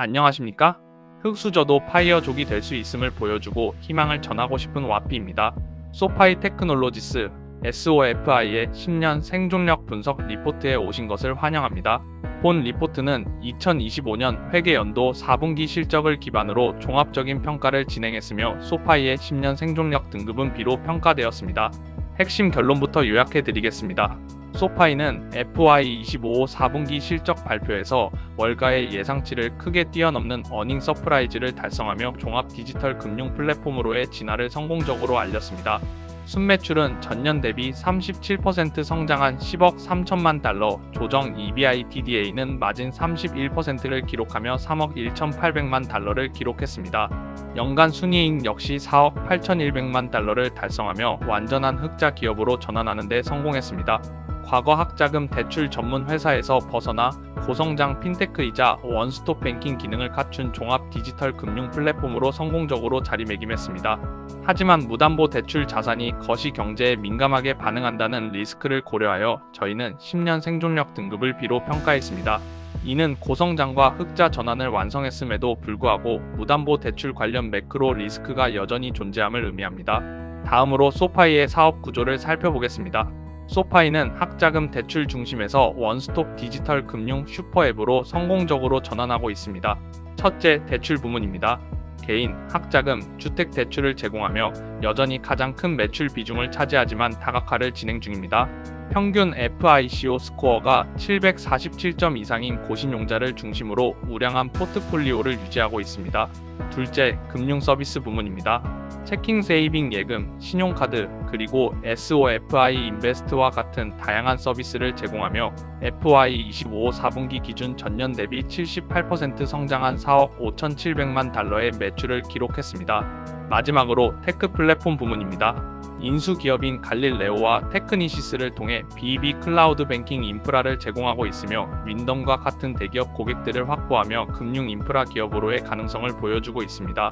안녕하십니까? 흑수저도 파이어족이 될 수 있음을 보여주고 희망을 전하고 싶은 와피입니다. 소파이 테크놀로지스 SOFI의 10년 생존력 분석 리포트에 오신 것을 환영합니다. 본 리포트는 2025년 회계연도 4분기 실적을 기반으로 종합적인 평가를 진행했으며 소파이의 10년 생존력 등급은 B로 평가되었습니다. 핵심 결론부터 요약해드리겠습니다. 소파이는 FY25 4분기 실적 발표에서 월가의 예상치를 크게 뛰어넘는 어닝 서프라이즈를 달성하며 종합 디지털 금융 플랫폼으로의 진화를 성공적으로 알렸습니다. 순매출은 전년 대비 37% 성장한 10억 3천만 달러, 조정 EBITDA는 마진 31%를 기록하며 3억 1,800만 달러를 기록했습니다. 연간 순이익 역시 4억 8,100만 달러를 달성하며 완전한 흑자 기업으로 전환하는 데 성공했습니다. 과거 학자금 대출 전문 회사에서 벗어나 고성장 핀테크이자 원스톱 뱅킹 기능을 갖춘 종합 디지털 금융 플랫폼으로 성공적으로 자리매김했습니다. 하지만 무담보 대출 자산이 거시 경제에 민감하게 반응한다는 리스크를 고려하여 저희는 10년 생존력 등급을 B로 평가했습니다. 이는 고성장과 흑자 전환을 완성했음에도 불구하고 무담보 대출 관련 매크로 리스크가 여전히 존재함을 의미합니다. 다음으로 소파이의 사업 구조를 살펴보겠습니다. 소파이는 학자금 대출 중심에서 원스톱 디지털 금융 슈퍼앱으로 성공적으로 전환하고 있습니다. 첫째, 대출 부문입니다. 개인, 학자금, 주택 대출을 제공하며 여전히 가장 큰 매출 비중을 차지하지만 다각화를 진행 중입니다. 평균 FICO 스코어가 747점 이상인 고신용자를 중심으로 우량한 포트폴리오를 유지하고 있습니다. 둘째, 금융 서비스 부문입니다. 체킹 세이빙 예금, 신용카드, 그리고 SOFI 인베스트와 같은 다양한 서비스를 제공하며 FY25 4분기 기준 전년 대비 78% 성장한 4억 5,700만 달러의 매출을 기록했습니다. 마지막으로 테크 플랫폼 부문입니다. 인수 기업인 갈릴레오와 테크니시스를 통해 BB 클라우드 뱅킹 인프라를 제공하고 있으며 윈덤과 같은 대기업 고객들을 확보하며 금융 인프라 기업으로의 가능성을 보여주고 있습니다.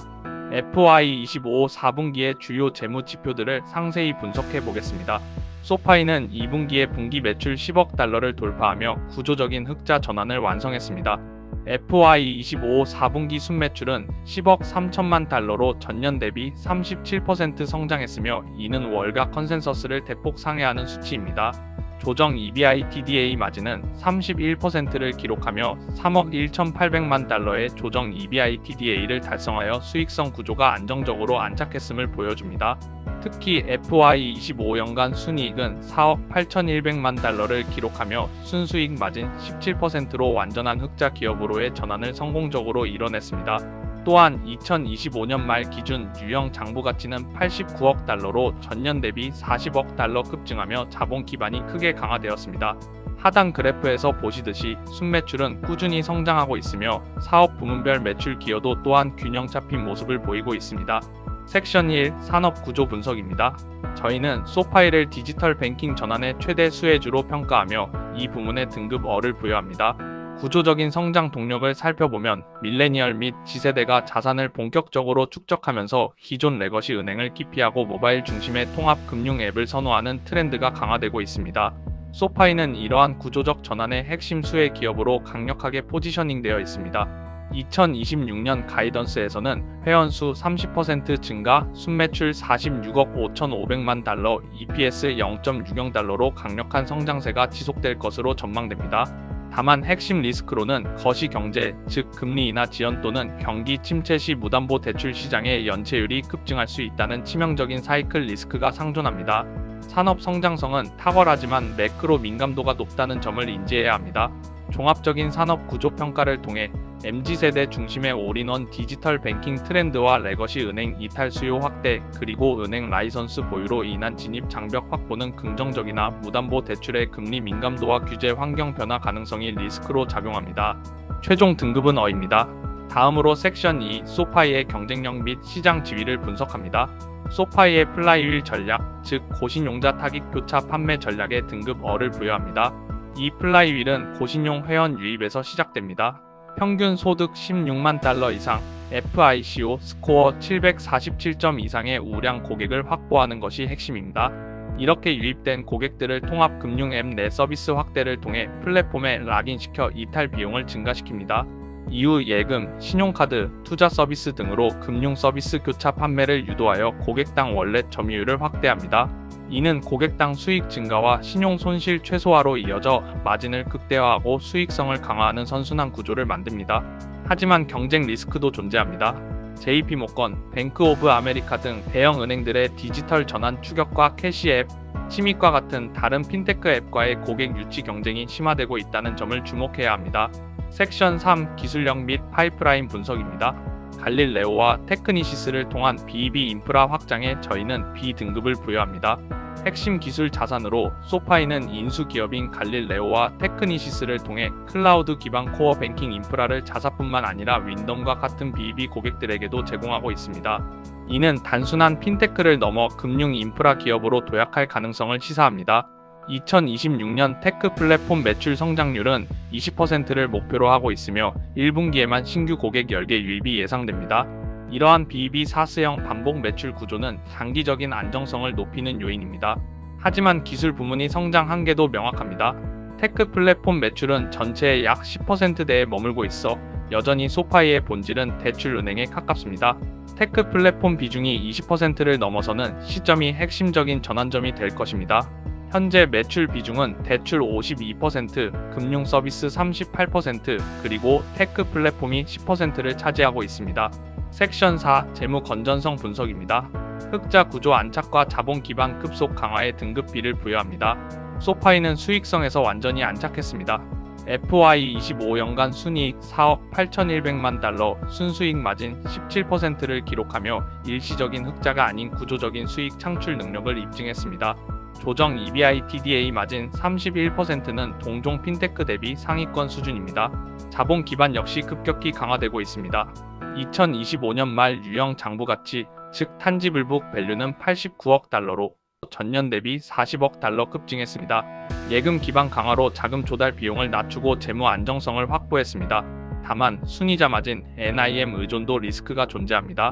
FY25 4분기의 주요 재무 지표들을 상세히 분석해 보겠습니다. 소파이는 2분기에 분기 매출 10억 달러를 돌파하며 구조적인 흑자 전환을 완성했습니다. FY25 4분기 순매출은 10억 3천만 달러로 전년 대비 37% 성장했으며 이는 월가 컨센서스를 대폭 상회하는 수치입니다. 조정 EBITDA 마진은 31%를 기록하며 3억 1,800만 달러의 조정 EBITDA를 달성하여 수익성 구조가 안정적으로 안착했음을 보여줍니다. 특히 FY25 연간 순이익은 4억 8,100만 달러를 기록하며 순수익 마진 17%로 완전한 흑자 기업으로의 전환을 성공적으로 이뤄냈습니다. 또한 2025년 말 기준 유형 장부 가치는 89억 달러로 전년 대비 40억 달러 급증하며 자본 기반이 크게 강화되었습니다. 하단 그래프에서 보시듯이 순매출은 꾸준히 성장하고 있으며 사업 부문별 매출 기여도 또한 균형 잡힌 모습을 보이고 있습니다. 섹션 1 산업 구조 분석입니다. 저희는 소파이를 디지털 뱅킹 전환의 최대 수혜주로 평가하며 이 부문의 등급 어를 부여합니다. 구조적인 성장 동력을 살펴보면 밀레니얼 및 G세대가 자산을 본격적으로 축적하면서 기존 레거시 은행을 기피하고 모바일 중심의 통합 금융 앱을 선호하는 트렌드가 강화되고 있습니다. 소파이는 이러한 구조적 전환의 핵심 수혜 기업으로 강력하게 포지셔닝되어 있습니다. 2026년 가이던스에서는 회원수 30% 증가, 순매출 46억 5,500만 달러, EPS 0.60달러로 강력한 성장세가 지속될 것으로 전망됩니다. 다만 핵심 리스크로는 거시 경제, 즉 금리 인하 지연 또는 경기 침체 시 무담보 대출 시장의 연체율이 급증할 수 있다는 치명적인 사이클 리스크가 상존합니다. 산업 성장성은 탁월하지만 매크로 민감도가 높다는 점을 인지해야 합니다. 종합적인 산업 구조 평가를 통해 MZ세대 중심의 올인원 디지털 뱅킹 트렌드와 레거시 은행 이탈 수요 확대, 그리고 은행 라이선스 보유로 인한 진입 장벽 확보는 긍정적이나 무담보 대출의 금리 민감도와 규제 환경 변화 가능성이 리스크로 작용합니다. 최종 등급은 어입니다. 다음으로 섹션 2 소파이의 경쟁력 및 시장 지위를 분석합니다. 소파이의 플라이휠 전략, 즉 고신용자 타깃 교차 판매 전략의 등급 어를 부여합니다. 이 플라이휠은 고신용 회원 유입에서 시작됩니다. 평균 소득 16만 달러 이상, FICO 스코어 747점 이상의 우량 고객을 확보하는 것이 핵심입니다. 이렇게 유입된 고객들을 통합 금융 앱 내 서비스 확대를 통해 플랫폼에 락인시켜 이탈 비용을 증가시킵니다. 이후 예금, 신용카드, 투자 서비스 등으로 금융 서비스 교차 판매를 유도하여 고객당 월렛 점유율을 확대합니다. 이는 고객당 수익 증가와 신용 손실 최소화로 이어져 마진을 극대화하고 수익성을 강화하는 선순환 구조를 만듭니다. 하지만 경쟁 리스크도 존재합니다. JP모건, 뱅크 오브 아메리카 등 대형 은행들의 디지털 전환 추격과 캐시 앱, 치밋과 같은 다른 핀테크 앱과의 고객 유치 경쟁이 심화되고 있다는 점을 주목해야 합니다. 섹션 3 기술력 및 파이프라인 분석입니다. 갈릴레오와 테크니시스를 통한 BEB 인프라 확장에 저희는 B등급을 부여합니다. 핵심 기술 자산으로 소파이는 인수 기업인 갈릴레오와 테크니시스를 통해 클라우드 기반 코어 뱅킹 인프라를 자사뿐만 아니라 윈덤과 같은 BEB 고객들에게도 제공하고 있습니다. 이는 단순한 핀테크를 넘어 금융 인프라 기업으로 도약할 가능성을 시사합니다. 2026년 테크 플랫폼 매출 성장률은 20%를 목표로 하고 있으며 1분기에만 신규 고객 10개 유입이 예상됩니다. 이러한 BEB 사스형 반복 매출 구조는 장기적인 안정성을 높이는 요인입니다. 하지만 기술 부문이 성장 한계도 명확합니다. 테크 플랫폼 매출은 전체의 약 10%대에 머물고 있어 여전히 소파이의 본질은 대출 은행에 가깝습니다. 테크 플랫폼 비중이 20%를 넘어서는 시점이 핵심적인 전환점이 될 것입니다. 현재 매출 비중은 대출 52%, 금융 서비스 38%, 그리고 테크 플랫폼이 10%를 차지하고 있습니다. 섹션 4 재무 건전성 분석입니다. 흑자 구조 안착과 자본 기반 급속 강화에 등급비를 부여합니다. 소파이는 수익성에서 완전히 안착했습니다. FY 25년간 순이익 4억 8,100만 달러, 순수익 마진 17%를 기록하며 일시적인 흑자가 아닌 구조적인 수익 창출 능력을 입증했습니다. 조정 EBITDA 마진 31%는 동종 핀테크 대비 상위권 수준입니다. 자본 기반 역시 급격히 강화되고 있습니다. 2025년 말 유형 장부 가치, 즉 탄지블북 밸류는 89억 달러로 전년 대비 40억 달러 급증했습니다. 예금 기반 강화로 자금 조달 비용을 낮추고 재무 안정성을 확보했습니다. 다만 순이자 마진 NIM 의존도 리스크가 존재합니다.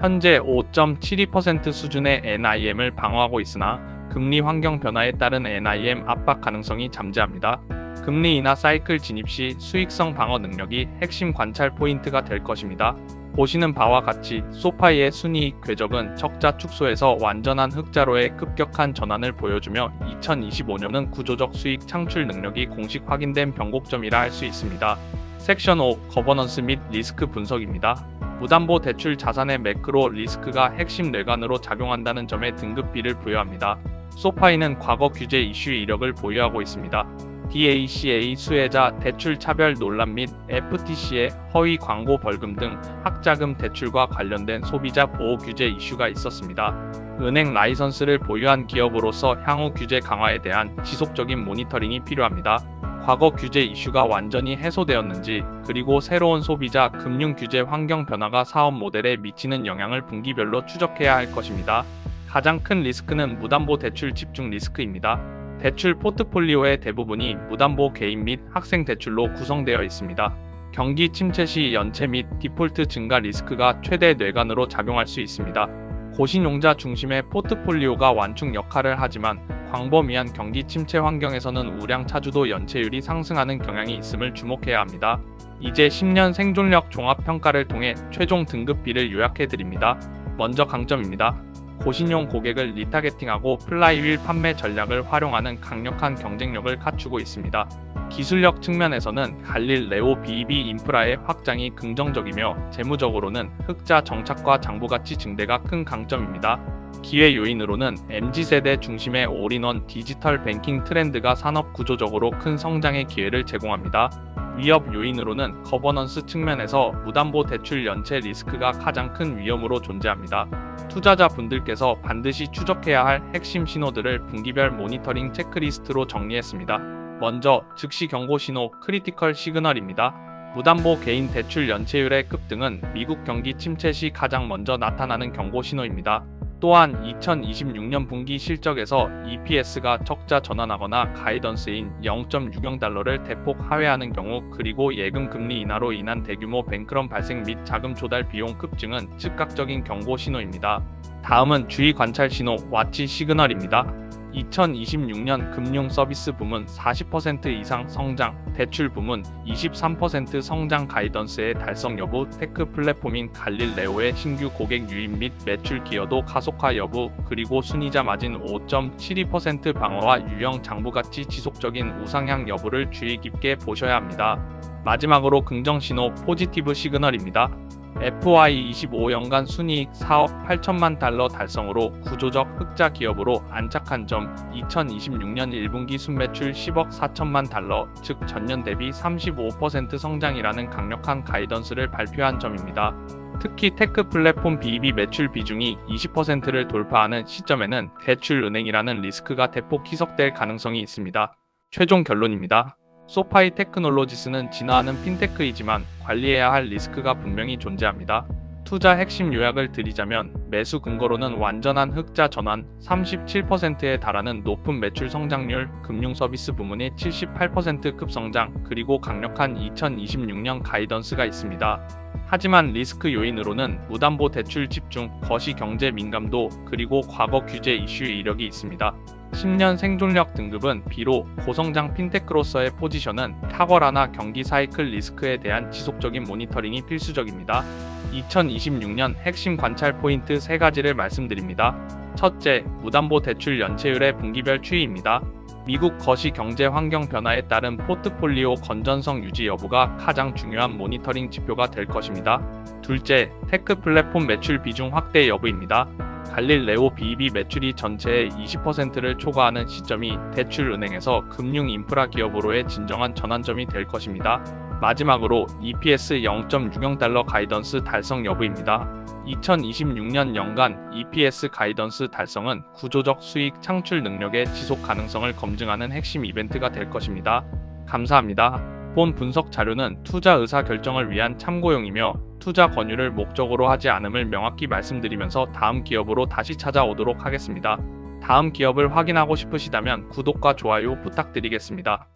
현재 5.72% 수준의 NIM을 방어하고 있으나 금리 환경 변화에 따른 NIM 압박 가능성이 잠재합니다. 금리 인하 사이클 진입 시 수익성 방어 능력이 핵심 관찰 포인트가 될 것입니다. 보시는 바와 같이 소파이의 순이익 궤적은 적자 축소에서 완전한 흑자로의 급격한 전환을 보여주며 2025년은 구조적 수익 창출 능력이 공식 확인된 변곡점이라 할 수 있습니다. 섹션 5 거버넌스 및 리스크 분석입니다. 무담보 대출 자산의 매크로 리스크가 핵심 뇌관으로 작용한다는 점에 등급비를 부여합니다. 소파이는 과거 규제 이슈 이력을 보유하고 있습니다. DACA 수혜자 대출 차별 논란 및 FTC의 허위 광고 벌금 등 학자금 대출과 관련된 소비자 보호 규제 이슈가 있었습니다. 은행 라이선스를 보유한 기업으로서 향후 규제 강화에 대한 지속적인 모니터링이 필요합니다. 과거 규제 이슈가 완전히 해소되었는지, 그리고 새로운 소비자 금융 규제 환경 변화가 사업 모델에 미치는 영향을 분기별로 추적해야 할 것입니다. 가장 큰 리스크는 무담보 대출 집중 리스크입니다. 대출 포트폴리오의 대부분이 무담보 개인 및 학생 대출로 구성되어 있습니다. 경기 침체 시 연체 및 디폴트 증가 리스크가 최대 뇌관으로 작용할 수 있습니다. 고신용자 중심의 포트폴리오가 완충 역할을 하지만 광범위한 경기 침체 환경에서는 우량 차주도 연체율이 상승하는 경향이 있음을 주목해야 합니다. 이제 10년 생존력 종합평가를 통해 최종 등급비를 요약해드립니다. 먼저 강점입니다. 고신용 고객을 리타게팅하고 플라이휠 판매 전략을 활용하는 강력한 경쟁력을 갖추고 있습니다. 기술력 측면에서는 갈릴레오 BEB 인프라의 확장이 긍정적이며 재무적으로는 흑자 정착과 장부가치 증대가 큰 강점입니다. 기회 요인으로는 MZ세대 중심의 올인원 디지털 뱅킹 트렌드가 산업 구조적으로 큰 성장의 기회를 제공합니다. 위협 요인으로는 거버넌스 측면에서 무담보 대출 연체 리스크가 가장 큰 위험으로 존재합니다. 투자자분들께서 반드시 추적해야 할 핵심 신호들을 분기별 모니터링 체크리스트로 정리했습니다. 먼저 즉시 경고 신호 크리티컬 시그널입니다. 무담보 개인 대출 연체율의 급등은 미국 경기 침체 시 가장 먼저 나타나는 경고 신호입니다. 또한 2026년 분기 실적에서 EPS가 적자 전환하거나 가이던스인 0.60달러를 대폭 하회하는 경우, 그리고 예금 금리 인하로 인한 대규모 뱅크런 발생 및 자금 조달 비용 급증은 즉각적인 경고 신호입니다. 다음은 주의 관찰 신호 와치 시그널입니다. 2026년 금융 서비스 부문 40% 이상 성장, 대출 부문 23% 성장 가이던스의 달성 여부, 테크 플랫폼인 갈릴레오의 신규 고객 유입 및 매출 기여도 가속화 여부, 그리고 순이자 마진 5.72% 방어와 유형 장부 가치 지속적인 우상향 여부를 주의 깊게 보셔야 합니다. 마지막으로 긍정 신호 포지티브 시그널입니다. FY25 연간 순이익 4억 8천만 달러 달성으로 구조적 흑자 기업으로 안착한 점, 2026년 1분기 순매출 10억 4천만 달러, 즉 전년 대비 35% 성장이라는 강력한 가이던스를 발표한 점입니다. 특히 테크 플랫폼 B2B 매출 비중이 20%를 돌파하는 시점에는 대출은행이라는 리스크가 대폭 희석될 가능성이 있습니다. 최종 결론입니다. 소파이 테크놀로지스는 진화하는 핀테크이지만 관리해야 할 리스크가 분명히 존재합니다. 투자 핵심 요약을 드리자면 매수 근거로는 완전한 흑자 전환, 37%에 달하는 높은 매출 성장률, 금융 서비스 부문의 78%급 성장, 그리고 강력한 2026년 가이던스가 있습니다. 하지만 리스크 요인으로는 무담보 대출 집중, 거시 경제 민감도, 그리고 과거 규제 이슈의 이력이 있습니다. 10년 생존력 등급은 비록 고성장 핀테크로서의 포지션은 탁월하나 경기 사이클 리스크에 대한 지속적인 모니터링이 필수적입니다. 2026년 핵심 관찰 포인트 3가지를 말씀드립니다. 첫째, 무담보 대출 연체율의 분기별 추이입니다. 미국 거시 경제 환경 변화에 따른 포트폴리오 건전성 유지 여부가 가장 중요한 모니터링 지표가 될 것입니다. 둘째, 테크 플랫폼 매출 비중 확대 여부입니다. 갈릴레오 B2B 매출이 전체의 20%를 초과하는 시점이 대출은행에서 금융 인프라 기업으로의 진정한 전환점이 될 것입니다. 마지막으로 EPS 0.60달러 가이던스 달성 여부입니다. 2026년 연간 EPS 가이던스 달성은 구조적 수익 창출 능력의 지속 가능성을 검증하는 핵심 이벤트가 될 것입니다. 감사합니다. 본 분석 자료는 투자 의사 결정을 위한 참고용이며 투자 권유를 목적으로 하지 않음을 명확히 말씀드리면서 다음 기업으로 다시 찾아오도록 하겠습니다. 다음 기업을 확인하고 싶으시다면 구독과 좋아요 부탁드리겠습니다.